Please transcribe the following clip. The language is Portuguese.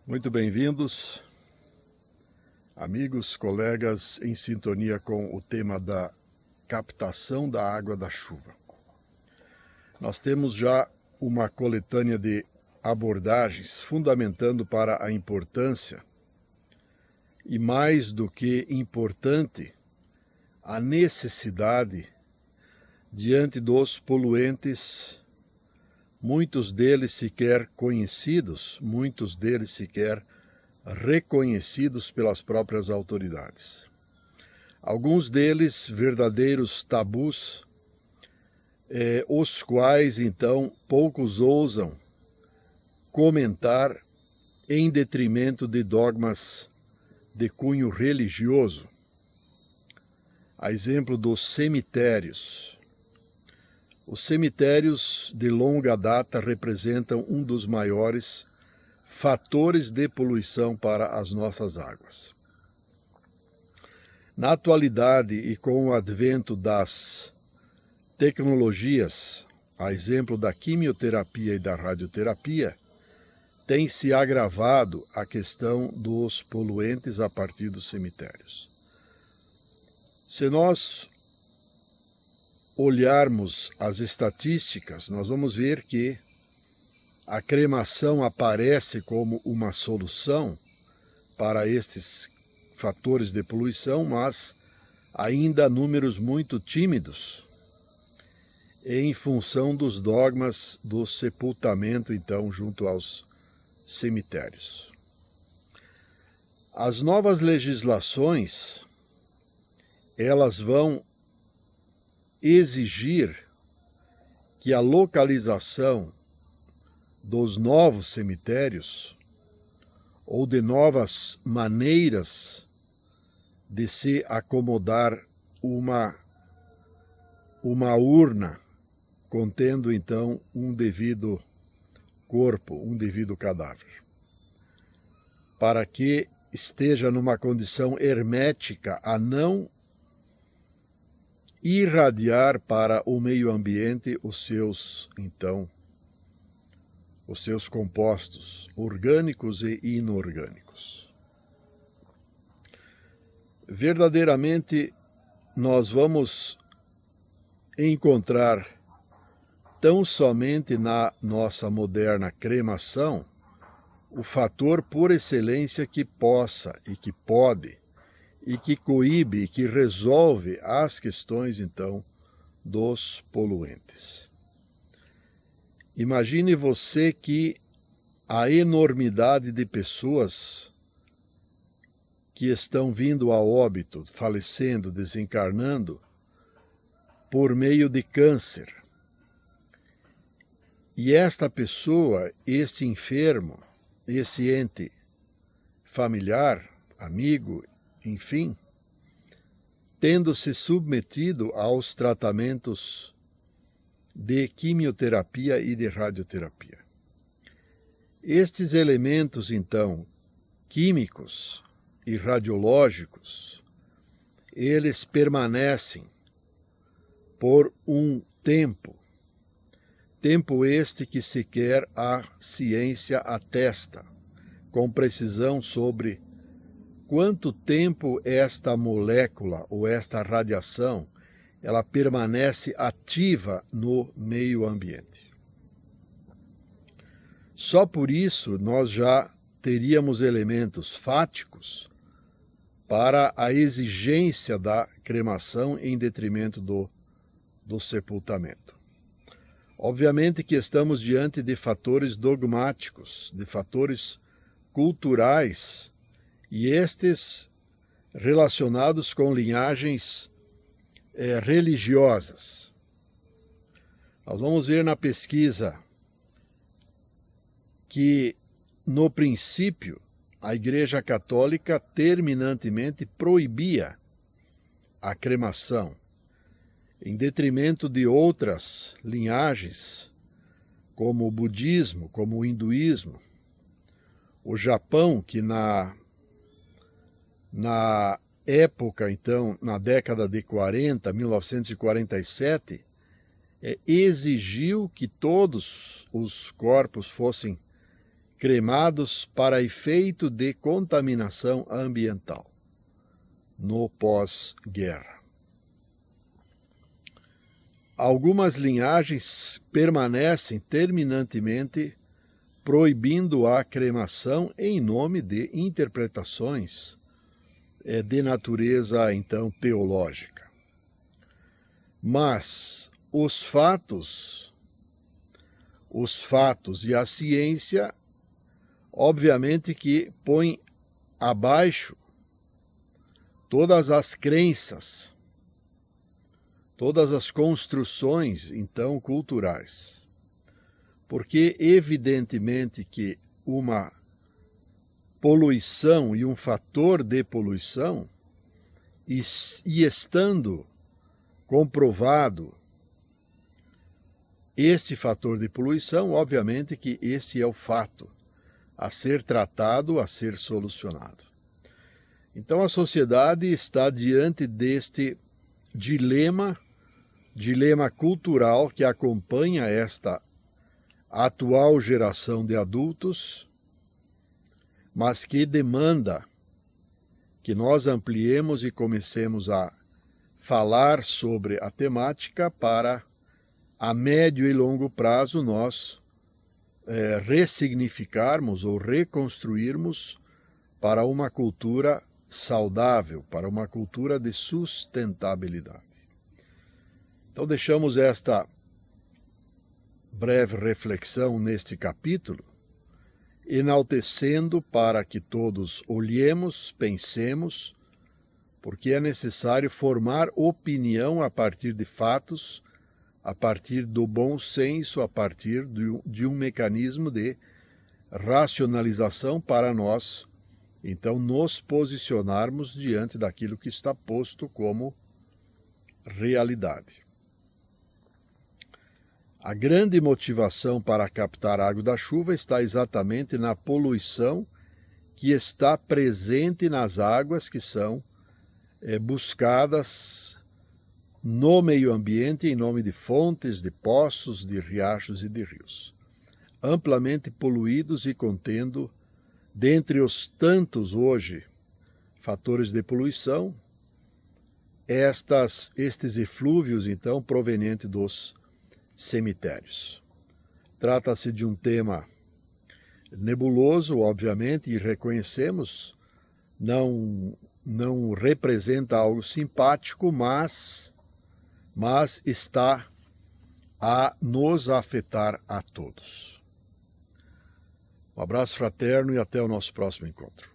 Muito bem-vindos, amigos, colegas, em sintonia com o tema da captação da água da chuva. Nós temos já uma coletânea de abordagens fundamentando para a importância e, mais do que importante, a necessidade diante dos poluentes, muitos deles sequer conhecidos, muitos deles sequer reconhecidos pelas próprias autoridades. Alguns deles verdadeiros tabus, os quais então poucos ousam comentar em detrimento de dogmas de cunho religioso. A exemplo dos cemitérios. Os cemitérios de longa data representam um dos maiores fatores de poluição para as nossas águas. Na atualidade e com o advento das tecnologias, a exemplo da quimioterapia e da radioterapia, tem se agravado a questão dos poluentes a partir dos cemitérios. Se nós olharmos as estatísticas, nós vamos ver que a cremação aparece como uma solução para estes fatores de poluição, mas ainda números muito tímidos em função dos dogmas do sepultamento, então, junto aos cemitérios. As novas legislações, elas vão exigir que a localização dos novos cemitérios ou de novas maneiras de se acomodar uma urna contendo então um devido corpo, um devido cadáver, para que esteja numa condição hermética a não irradiar para o meio ambiente os seus compostos orgânicos e inorgânicos. Verdadeiramente, nós vamos encontrar tão somente na nossa moderna cremação o fator por excelência que possa e que pode e que coíbe e que resolve as questões, então, dos poluentes. Imagine você que a enormidade de pessoas que estão vindo a óbito, falecendo, desencarnando, por meio de câncer. E esta pessoa, este enfermo, esse ente familiar, amigo, enfim, tendo se submetido aos tratamentos de quimioterapia e de radioterapia. Estes elementos, então, químicos e radiológicos, eles permanecem por um tempo este que sequer a ciência atesta com precisão sobre quanto tempo esta molécula ou esta radiação ela permanece ativa no meio ambiente. Só por isso nós já teríamos elementos fáticos para a exigência da cremação em detrimento do sepultamento. Obviamente que estamos diante de fatores dogmáticos, de fatores culturais, e estes relacionados com linhagens religiosas. Nós vamos ver na pesquisa que, no princípio, a Igreja Católica terminantemente proibia a cremação, em detrimento de outras linhagens, como o budismo, como o hinduísmo. O Japão, que na época, então, na década de 40, 1947, exigiu que todos os corpos fossem cremados para efeito de contaminação ambiental no pós-guerra. Algumas linhagens permanecem terminantemente proibindo a cremação em nome de interpretações de natureza, então, teológica. Mas os fatos e a ciência, obviamente que põem abaixo todas as crenças, todas as construções, então, culturais. Porque, evidentemente, que uma poluição e um fator de poluição, e estando comprovado este fator de poluição, obviamente que esse é o fato a ser tratado, a ser solucionado. Então a sociedade está diante deste dilema cultural que acompanha esta atual geração de adultos, mas que demanda que nós ampliemos e comecemos a falar sobre a temática para, a médio e longo prazo, nós ressignificarmos ou reconstruirmos para uma cultura saudável, para uma cultura de sustentabilidade. Então deixamos esta breve reflexão neste capítulo, enaltecendo para que todos olhemos, pensemos, porque é necessário formar opinião a partir de fatos, a partir do bom senso, a partir de um mecanismo de racionalização para nós, então, nos posicionarmos diante daquilo que está posto como realidade. A grande motivação para captar água da chuva está exatamente na poluição que está presente nas águas que são buscadas no meio ambiente em nome de fontes, de poços, de riachos e de rios, amplamente poluídos e contendo, dentre os tantos hoje fatores de poluição, estes eflúvios, então, provenientes dos cemitérios. Trata-se de um tema nebuloso, obviamente, e reconhecemos, não representa algo simpático, mas está a nos afetar a todos. Um abraço fraterno e até o nosso próximo encontro.